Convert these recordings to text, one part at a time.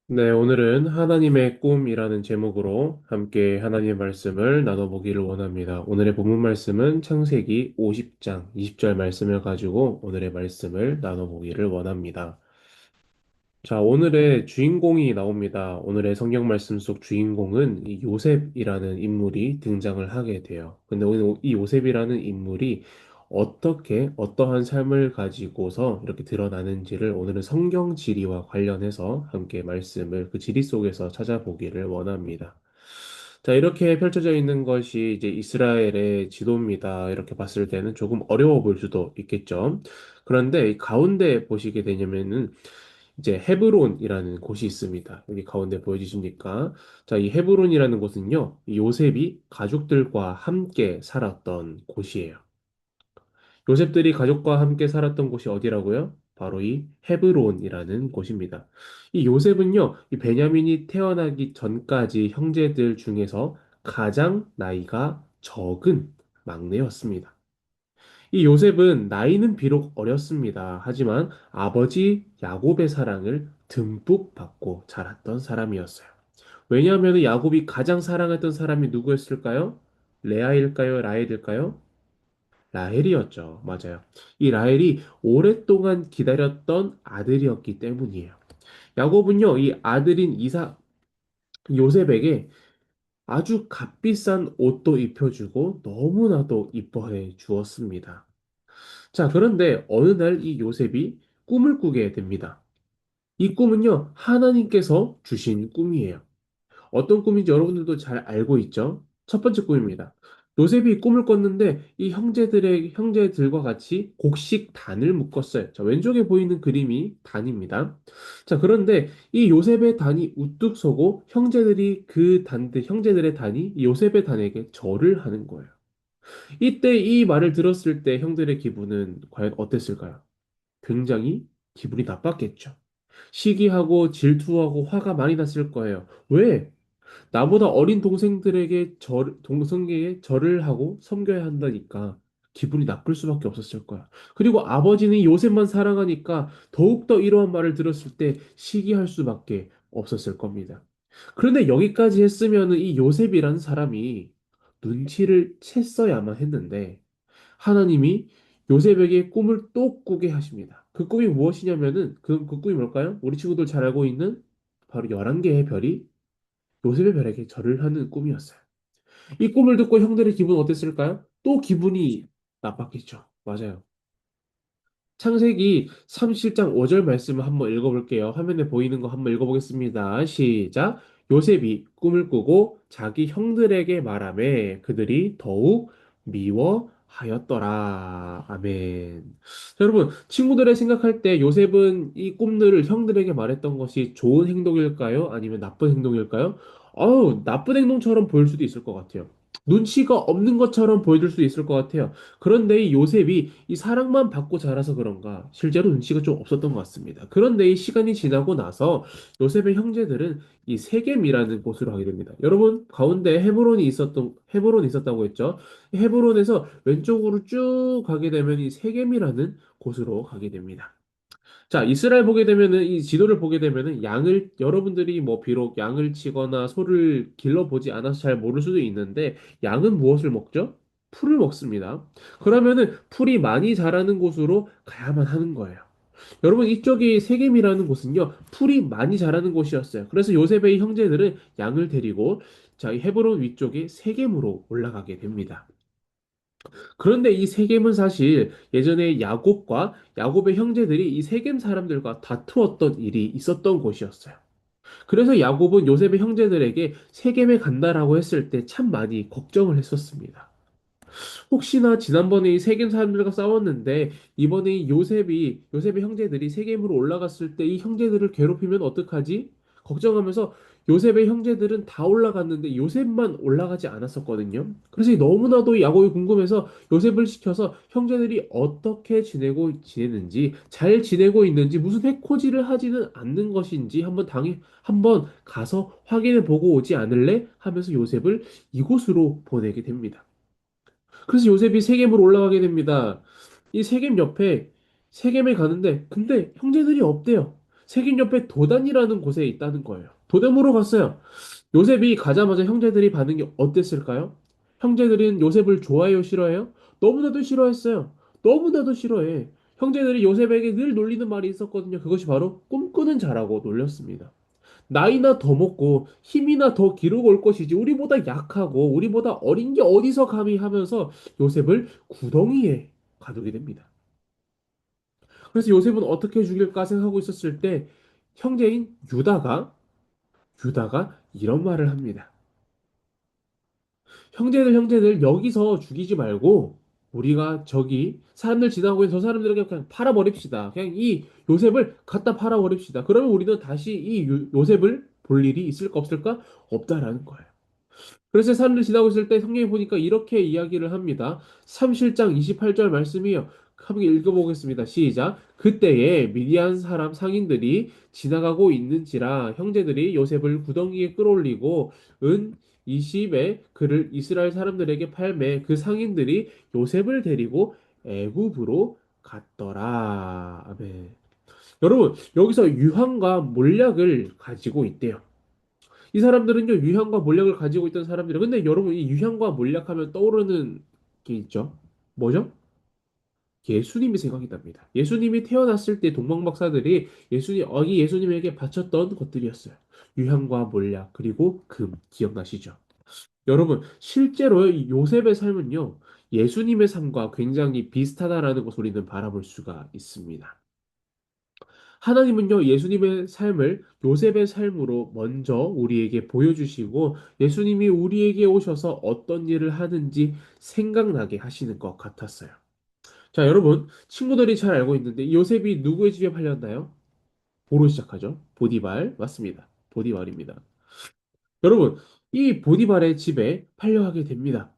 네, 오늘은 하나님의 꿈이라는 제목으로 함께 하나님의 말씀을 나눠보기를 원합니다. 오늘의 본문 말씀은 창세기 50장 20절 말씀을 가지고 오늘의 말씀을 나눠보기를 원합니다. 자, 오늘의 주인공이 나옵니다. 오늘의 성경 말씀 속 주인공은 이 요셉이라는 인물이 등장을 하게 돼요. 근데 오늘 이 요셉이라는 인물이 어떠한 삶을 가지고서 이렇게 드러나는지를 오늘은 성경 지리와 관련해서 함께 말씀을 그 지리 속에서 찾아보기를 원합니다. 자, 이렇게 펼쳐져 있는 것이 이제 이스라엘의 지도입니다. 이렇게 봤을 때는 조금 어려워 보일 수도 있겠죠. 그런데 이 가운데 보시게 되냐면은 이제 헤브론이라는 곳이 있습니다. 여기 가운데 보여주십니까? 자, 이 헤브론이라는 곳은요, 이 요셉이 가족들과 함께 살았던 곳이에요. 요셉들이 가족과 함께 살았던 곳이 어디라고요? 바로 이 헤브론이라는 곳입니다. 이 요셉은요, 이 베냐민이 태어나기 전까지 형제들 중에서 가장 나이가 적은 막내였습니다. 이 요셉은 나이는 비록 어렸습니다. 하지만 아버지 야곱의 사랑을 듬뿍 받고 자랐던 사람이었어요. 왜냐하면 야곱이 가장 사랑했던 사람이 누구였을까요? 레아일까요? 라헬일까요? 라헬이었죠. 맞아요. 이 라헬이 오랫동안 기다렸던 아들이었기 때문이에요. 야곱은요, 이 아들인 요셉에게 아주 값비싼 옷도 입혀주고 너무나도 이뻐해 주었습니다. 자, 그런데 어느 날 이 요셉이 꿈을 꾸게 됩니다. 이 꿈은요, 하나님께서 주신 꿈이에요. 어떤 꿈인지 여러분들도 잘 알고 있죠? 첫 번째 꿈입니다. 요셉이 꿈을 꿨는데 이 형제들과 같이 곡식 단을 묶었어요. 자, 왼쪽에 보이는 그림이 단입니다. 자, 그런데 이 요셉의 단이 우뚝 서고 형제들의 단이 이 요셉의 단에게 절을 하는 거예요. 이때 이 말을 들었을 때 형들의 기분은 과연 어땠을까요? 굉장히 기분이 나빴겠죠. 시기하고 질투하고 화가 많이 났을 거예요. 왜? 나보다 어린 동생에게 절을 하고 섬겨야 한다니까 기분이 나쁠 수밖에 없었을 거야. 그리고 아버지는 요셉만 사랑하니까 더욱더 이러한 말을 들었을 때 시기할 수밖에 없었을 겁니다. 그런데 여기까지 했으면 이 요셉이라는 사람이 눈치를 챘어야만 했는데 하나님이 요셉에게 꿈을 또 꾸게 하십니다. 그 꿈이 무엇이냐면은 그 꿈이 뭘까요? 우리 친구들 잘 알고 있는 바로 11개의 별이 요셉의 별에게 절을 하는 꿈이었어요. 이 꿈을 듣고 형들의 기분은 어땠을까요? 또 기분이 나빴겠죠. 맞아요. 창세기 37장 5절 말씀을 한번 읽어볼게요. 화면에 보이는 거 한번 읽어보겠습니다. 시작. 요셉이 꿈을 꾸고 자기 형들에게 말하매 그들이 더욱 미워하였더라. 아멘. 자, 여러분, 친구들의 생각할 때 요셉은 이 꿈들을 형들에게 말했던 것이 좋은 행동일까요? 아니면 나쁜 행동일까요? 나쁜 행동처럼 보일 수도 있을 것 같아요. 눈치가 없는 것처럼 보여줄 수 있을 것 같아요. 그런데 이 요셉이 이 사랑만 받고 자라서 그런가 실제로 눈치가 좀 없었던 것 같습니다. 그런데 이 시간이 지나고 나서 요셉의 형제들은 이 세겜이라는 곳으로 가게 됩니다. 여러분 가운데 헤브론이 있었다고 했죠. 이 헤브론에서 왼쪽으로 쭉 가게 되면 이 세겜이라는 곳으로 가게 됩니다. 자, 이스라엘 보게 되면은 이 지도를 보게 되면은 여러분들이 뭐 비록 양을 치거나 소를 길러보지 않아서 잘 모를 수도 있는데 양은 무엇을 먹죠? 풀을 먹습니다. 그러면은 풀이 많이 자라는 곳으로 가야만 하는 거예요. 여러분 이쪽이 세겜이라는 곳은요 풀이 많이 자라는 곳이었어요. 그래서 요셉의 형제들은 양을 데리고 자, 이 헤브론 위쪽에 세겜으로 올라가게 됩니다. 그런데 이 세겜은 사실 예전에 야곱의 형제들이 이 세겜 사람들과 다투었던 일이 있었던 곳이었어요. 그래서 야곱은 요셉의 형제들에게 세겜에 간다라고 했을 때 참 많이 걱정을 했었습니다. 혹시나 지난번에 이 세겜 사람들과 싸웠는데 이번에 요셉의 형제들이 세겜으로 올라갔을 때 이 형제들을 괴롭히면 어떡하지? 걱정하면서 요셉의 형제들은 다 올라갔는데 요셉만 올라가지 않았었거든요. 그래서 너무나도 이 야곱이 궁금해서 요셉을 시켜서 형제들이 어떻게 지내는지, 잘 지내고 있는지, 무슨 해코지를 하지는 않는 것인지 한번 가서 확인해 보고 오지 않을래? 하면서 요셉을 이곳으로 보내게 됩니다. 그래서 요셉이 세겜으로 올라가게 됩니다. 이 세겜 옆에 세겜에 가는데 근데 형제들이 없대요. 세균 옆에 도단이라는 곳에 있다는 거예요. 도담으로 갔어요. 요셉이 가자마자 형제들이 반응이 어땠을까요? 형제들은 요셉을 좋아해요, 싫어해요? 너무나도 싫어했어요. 너무나도 싫어해. 형제들이 요셉에게 늘 놀리는 말이 있었거든요. 그것이 바로 꿈꾸는 자라고 놀렸습니다. 나이나 더 먹고 힘이나 더 기르고 올 것이지 우리보다 약하고 우리보다 어린 게 어디서 감히 하면서 요셉을 구덩이에 가두게 됩니다. 그래서 요셉은 어떻게 죽일까 생각하고 있었을 때 형제인 유다가 이런 말을 합니다. 형제들 여기서 죽이지 말고 우리가 저기 사람들 지나가고 있는 저 사람들에게 그냥 팔아버립시다. 그냥 이 요셉을 갖다 팔아버립시다. 그러면 우리는 다시 이 요셉을 볼 일이 있을까 없을까? 없다라는 거예요. 그래서 사람들이 지나고 있을 때 성경에 보니까 이렇게 이야기를 합니다. 3실장 28절 말씀이요. 함께 읽어보겠습니다. 시작. 그때에 미디안 사람 상인들이 지나가고 있는지라 형제들이 요셉을 구덩이에 끌어올리고 은 20에 그를 이스라엘 사람들에게 팔매 그 상인들이 요셉을 데리고 애굽으로 갔더라. 아멘. 여러분, 여기서 유황과 몰약을 가지고 있대요. 이 사람들은요, 유형과 몰약을 가지고 있던 사람들이에요. 근데 여러분, 이 유형과 몰약하면 떠오르는 게 있죠. 뭐죠? 예수님이 생각이 납니다. 예수님이 태어났을 때 동방박사들이 어기 예수님에게 바쳤던 것들이었어요. 유형과 몰약, 그리고 금, 기억나시죠? 여러분, 실제로 이 요셉의 삶은요, 예수님의 삶과 굉장히 비슷하다라는 것을 우리는 바라볼 수가 있습니다. 하나님은요, 예수님의 삶을 요셉의 삶으로 먼저 우리에게 보여주시고, 예수님이 우리에게 오셔서 어떤 일을 하는지 생각나게 하시는 것 같았어요. 자, 여러분, 친구들이 잘 알고 있는데, 이 요셉이 누구의 집에 팔렸나요? 보로 시작하죠. 보디발. 맞습니다. 보디발입니다. 여러분, 이 보디발의 집에 팔려가게 됩니다.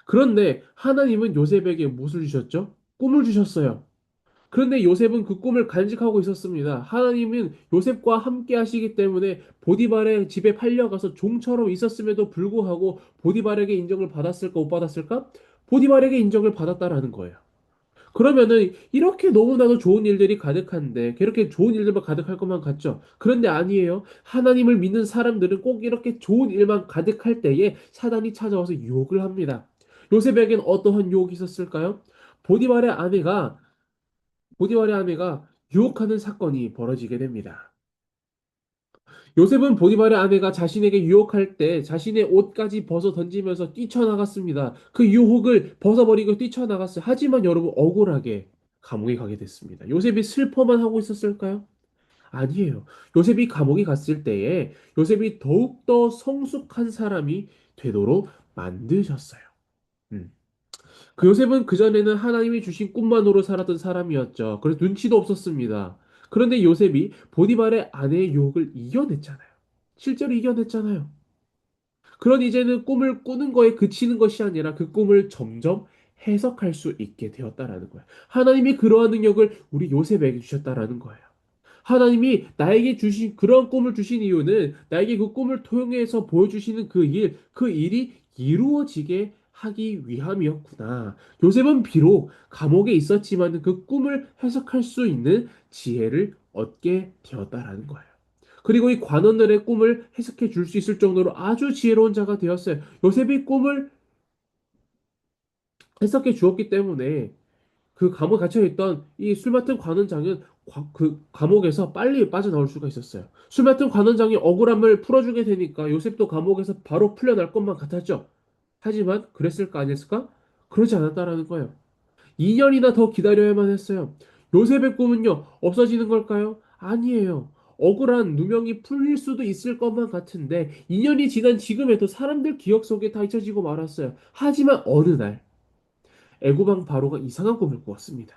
그런데 하나님은 요셉에게 무엇을 주셨죠? 꿈을 주셨어요. 그런데 요셉은 그 꿈을 간직하고 있었습니다. 하나님은 요셉과 함께 하시기 때문에 보디발의 집에 팔려가서 종처럼 있었음에도 불구하고 보디발에게 인정을 받았을까 못 받았을까? 보디발에게 인정을 받았다라는 거예요. 그러면은 이렇게 너무나도 좋은 일들이 가득한데 그렇게 좋은 일들만 가득할 것만 같죠? 그런데 아니에요. 하나님을 믿는 사람들은 꼭 이렇게 좋은 일만 가득할 때에 사단이 찾아와서 유혹을 합니다. 요셉에겐 어떠한 유혹이 있었을까요? 보디발의 아내가 보디발의 아내가 유혹하는 사건이 벌어지게 됩니다. 요셉은 보디발의 아내가 자신에게 유혹할 때 자신의 옷까지 벗어 던지면서 뛰쳐나갔습니다. 그 유혹을 벗어버리고 뛰쳐나갔어요. 하지만 여러분 억울하게 감옥에 가게 됐습니다. 요셉이 슬퍼만 하고 있었을까요? 아니에요. 요셉이 감옥에 갔을 때에 요셉이 더욱더 성숙한 사람이 되도록 만드셨어요. 음. 그 요셉은 그전에는 하나님이 주신 꿈만으로 살았던 사람이었죠. 그래서 눈치도 없었습니다. 그런데 요셉이 보디발의 아내의 유혹을 이겨냈잖아요. 실제로 이겨냈잖아요. 그런 이제는 꿈을 꾸는 거에 그치는 것이 아니라 그 꿈을 점점 해석할 수 있게 되었다라는 거예요. 하나님이 그러한 능력을 우리 요셉에게 주셨다라는 거예요. 하나님이 나에게 주신 그런 꿈을 주신 이유는 나에게 그 꿈을 통해서 보여주시는 그 일이 이루어지게 하기 위함이었구나. 요셉은 비록 감옥에 있었지만 그 꿈을 해석할 수 있는 지혜를 얻게 되었다라는 거예요. 그리고 이 관원들의 꿈을 해석해 줄 수 있을 정도로 아주 지혜로운 자가 되었어요. 요셉이 꿈을 해석해 주었기 때문에 그 감옥에 갇혀있던 이 술 맡은 관원장은 그 감옥에서 빨리 빠져나올 수가 있었어요. 술 맡은 관원장이 억울함을 풀어주게 되니까 요셉도 감옥에서 바로 풀려날 것만 같았죠. 하지만 그랬을까 아니었을까? 그러지 않았다라는 거예요. 2년이나 더 기다려야만 했어요. 요셉의 꿈은요, 없어지는 걸까요? 아니에요. 억울한 누명이 풀릴 수도 있을 것만 같은데 2년이 지난 지금에도 사람들 기억 속에 다 잊혀지고 말았어요. 하지만 어느 날 애고방 바로가 이상한 꿈을 꾸었습니다.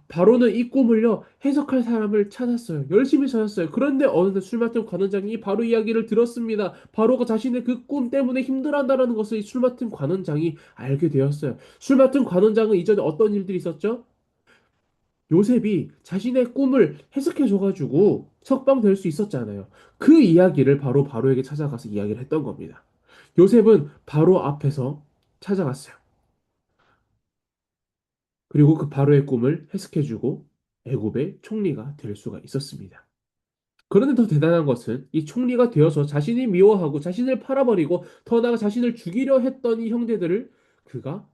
바로는 이 꿈을요, 해석할 사람을 찾았어요. 열심히 찾았어요. 그런데 어느 날 술 맡은 관원장이 바로 이야기를 들었습니다. 바로가 자신의 그 꿈 때문에 힘들어한다는 것을 술 맡은 관원장이 알게 되었어요. 술 맡은 관원장은 이전에 어떤 일들이 있었죠? 요셉이 자신의 꿈을 해석해줘가지고 석방될 수 있었잖아요. 그 이야기를 바로에게 찾아가서 이야기를 했던 겁니다. 요셉은 바로 앞에서 찾아갔어요. 그리고 그 바로의 꿈을 해석해주고 애굽의 총리가 될 수가 있었습니다. 그런데 더 대단한 것은 이 총리가 되어서 자신이 미워하고 자신을 팔아버리고 더 나아가 자신을 죽이려 했던 이 형제들을 그가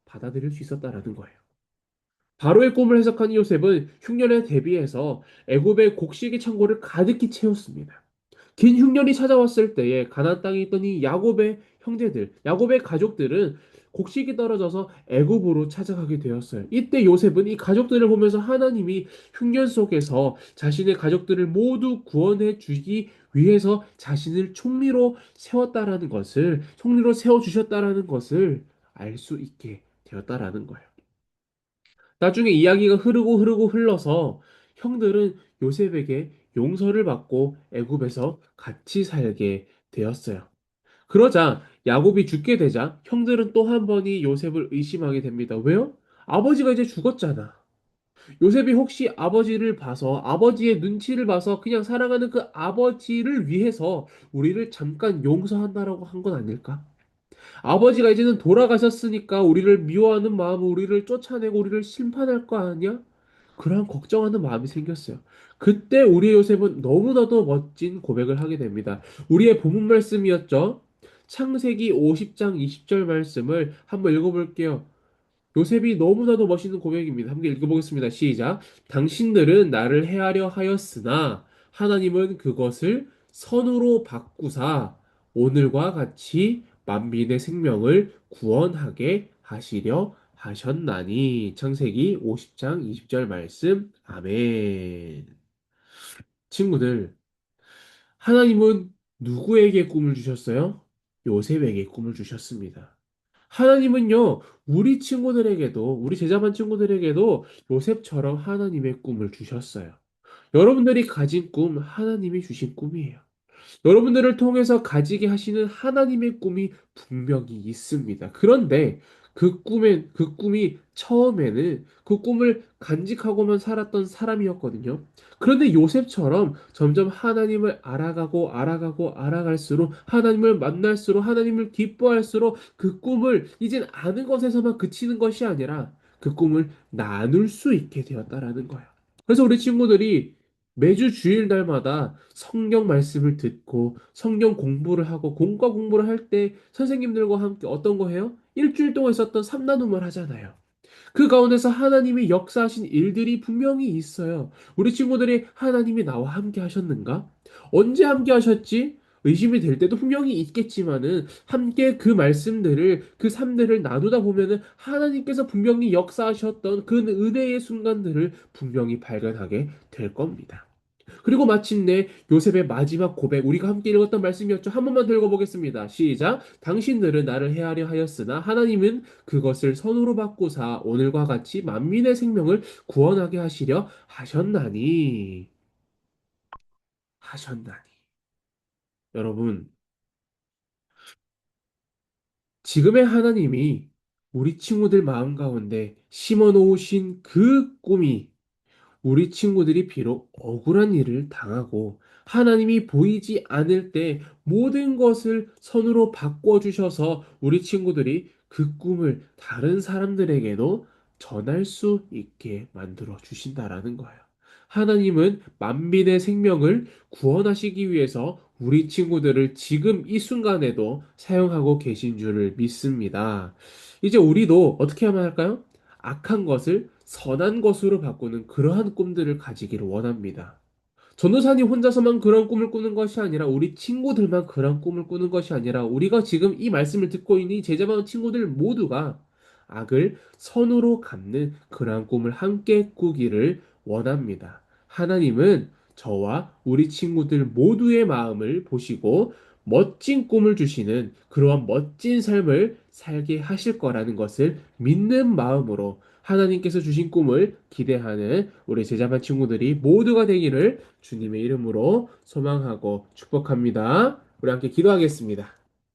받아들일 수 있었다라는 거예요. 바로의 꿈을 해석한 요셉은 흉년에 대비해서 애굽의 곡식의 창고를 가득히 채웠습니다. 긴 흉년이 찾아왔을 때에 가나안 땅에 있던 이 야곱의 형제들, 야곱의 가족들은 곡식이 떨어져서 애굽으로 찾아가게 되었어요. 이때 요셉은 이 가족들을 보면서 하나님이 흉년 속에서 자신의 가족들을 모두 구원해 주기 위해서 자신을 총리로 세웠다라는 것을, 총리로 세워 주셨다라는 것을 알 수 있게 되었다라는 거예요. 나중에 이야기가 흐르고 흘러서 형들은 요셉에게 용서를 받고 애굽에서 같이 살게 되었어요. 그러자 야곱이 죽게 되자 형들은 또 한 번이 요셉을 의심하게 됩니다. 왜요? 아버지가 이제 죽었잖아. 요셉이 혹시 아버지를 봐서 아버지의 눈치를 봐서 그냥 사랑하는 그 아버지를 위해서 우리를 잠깐 용서한다라고 한 건 아닐까? 아버지가 이제는 돌아가셨으니까 우리를 미워하는 마음은 우리를 쫓아내고 우리를 심판할 거 아니야? 그런 걱정하는 마음이 생겼어요. 그때 우리의 요셉은 너무나도 멋진 고백을 하게 됩니다. 우리의 본문 말씀이었죠. 창세기 50장 20절 말씀을 한번 읽어볼게요. 요셉이 너무나도 멋있는 고백입니다. 함께 읽어보겠습니다. 시작. 당신들은 나를 해하려 하였으나 하나님은 그것을 선으로 바꾸사 오늘과 같이 만민의 생명을 구원하게 하시려 하셨나니. 창세기 50장 20절 말씀. 아멘. 친구들, 하나님은 누구에게 꿈을 주셨어요? 요셉에게 꿈을 주셨습니다. 하나님은요, 우리 친구들에게도, 우리 제자반 친구들에게도 요셉처럼 하나님의 꿈을 주셨어요. 여러분들이 가진 꿈, 하나님이 주신 꿈이에요. 여러분들을 통해서 가지게 하시는 하나님의 꿈이 분명히 있습니다. 그런데 그 꿈이 처음에는 그 꿈을 간직하고만 살았던 사람이었거든요. 그런데 요셉처럼 점점 하나님을 알아갈수록 하나님을 만날수록 하나님을 기뻐할수록 그 꿈을 이젠 아는 것에서만 그치는 것이 아니라 그 꿈을 나눌 수 있게 되었다라는 거예요. 그래서 우리 친구들이 매주 주일날마다 성경 말씀을 듣고 성경 공부를 하고 공과 공부를 할 때 선생님들과 함께 어떤 거 해요? 일주일 동안 있었던 삼나눔을 하잖아요. 그 가운데서 하나님이 역사하신 일들이 분명히 있어요. 우리 친구들이 하나님이 나와 함께 하셨는가? 언제 함께 하셨지? 의심이 될 때도 분명히 있겠지만은 함께 그 말씀들을 그 삶들을 나누다 보면은 하나님께서 분명히 역사하셨던 그 은혜의 순간들을 분명히 발견하게 될 겁니다. 그리고 마침내 요셉의 마지막 고백, 우리가 함께 읽었던 말씀이었죠. 한 번만 더 읽어보겠습니다. 시작. 당신들은 나를 해하려 하였으나 하나님은 그것을 선으로 바꾸사 오늘과 같이 만민의 생명을 구원하게 하시려 하셨나니. 하셨나니. 여러분, 지금의 하나님이 우리 친구들 마음 가운데 심어 놓으신 그 꿈이 우리 친구들이 비록 억울한 일을 당하고 하나님이 보이지 않을 때 모든 것을 선으로 바꿔주셔서 우리 친구들이 그 꿈을 다른 사람들에게도 전할 수 있게 만들어 주신다라는 거예요. 하나님은 만민의 생명을 구원하시기 위해서 우리 친구들을 지금 이 순간에도 사용하고 계신 줄을 믿습니다. 이제 우리도 어떻게 하면 할까요? 악한 것을 선한 것으로 바꾸는 그러한 꿈들을 가지기를 원합니다. 전도사님 혼자서만 그런 꿈을 꾸는 것이 아니라 우리 친구들만 그런 꿈을 꾸는 것이 아니라 우리가 지금 이 말씀을 듣고 있는 이 제자반 친구들 모두가 악을 선으로 갚는 그러한 꿈을 함께 꾸기를 원합니다. 하나님은 저와 우리 친구들 모두의 마음을 보시고 멋진 꿈을 주시는 그러한 멋진 삶을 살게 하실 거라는 것을 믿는 마음으로 하나님께서 주신 꿈을 기대하는 우리 제자반 친구들이 모두가 되기를 주님의 이름으로 소망하고 축복합니다. 우리 함께 기도하겠습니다.